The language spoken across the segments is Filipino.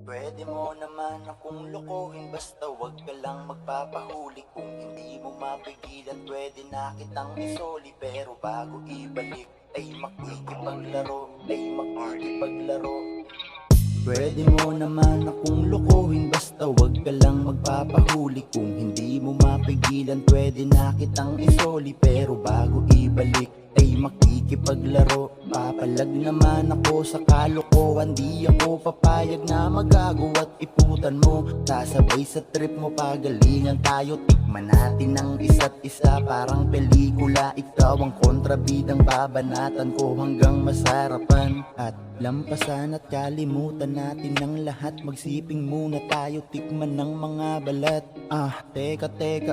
Pwede mo naman akong lokohin, basta wag ka lang magpapahuli. Kung hindi mo mapigilan, pwede na kitang isoli. Pero bago ibalik, ay makikipaglaro. Pwede mo naman akong lokohin, basta wag ka lang magpapahuli. Kung hindi mo mapigilan, pwede na kitang isoli. Pero bago ibalik, ay makikipaglaro. Papalag naman ako sa kalokohan, di ako papayag na magago at iputan mo. Sasabay sa trip mo, pagalingan tayo, tikman natin ang isa't isa. Parang pelikula, ikaw ang kontrabidang babanatan ko hanggang masarapan. At lampasan at kalimutan natin ang lahat. Magsiping muna tayo, tikman ng mga balat. Teka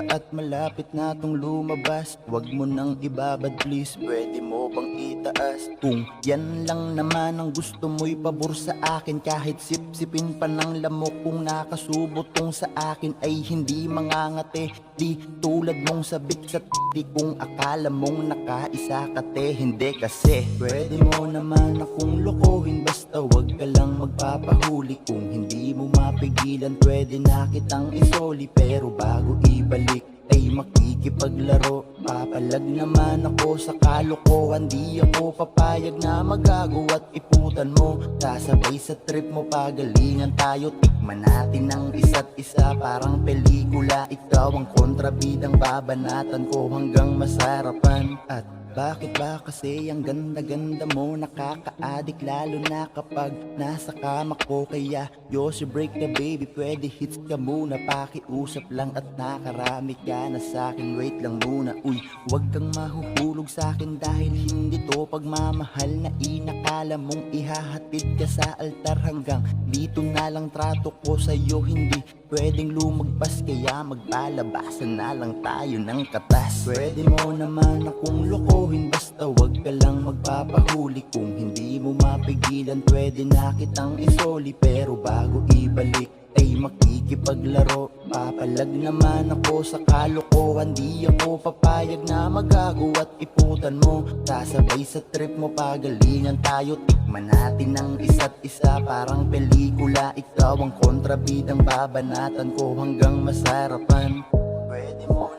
at malapit na tong lumabas. Wag mo nang ibabad please, pwede mo bang itaas? Kung yan lang naman ang gusto mo'y pabor sa akin, kahit sip-sipin pa ng lamok. Kung nakasubot tong sa akin ay hindi mangangate. Di tulad mong sabik sa di kung akala mong nakaisa ka te. Hindi kasi pwede mo naman akong lokohin, basta wag ka lang magpapahuli. Kung hindi mo mapigilan, pwede na kitang isoli. Pero bago ibalik, ay makikipaglaro. Papalag naman ako sa kalokohan, di ako papayag na magago at iputan mo. Sasabay sa trip mo, pagalingan tayo, tikman natin ang isa't isa. Parang pelikula, ikaw ang kontrabidang babanatan ko hanggang masarapan. At bakit ba kasi ang ganda-ganda mo, nakaka-addict lalo na kapag nasa kama ko. Kaya Yossi break the baby, pwede hits ka muna. Pakiusap lang at nakarami ka na sa'kin, wait lang muna. Uy, wag kang mahuhulog sa'kin dahil hindi to pagmamahal na inakala mong ihahatid ka sa altar. Hanggang dito na lang trato ko sa'yo, hindi pwedeng lumagpas. Kaya magbalabasan na lang tayo ng katas. Pwede mo naman akong lokohin, basta wag ka lang magpapahuli. Kung hindi mo mapigilan, pwede na kitang isoli. Pero bago ibalik, ay makikipaglaro. Papalag naman ako sa kalokohan, di ako papayag na magago at iputan mo. Sasabay sa trip mo, pagalingan tayo, tikman natin ang isa't isa. Parang pelikula, ikaw ang kontrabidang babanatan ko hanggang masarapan. Pwede mo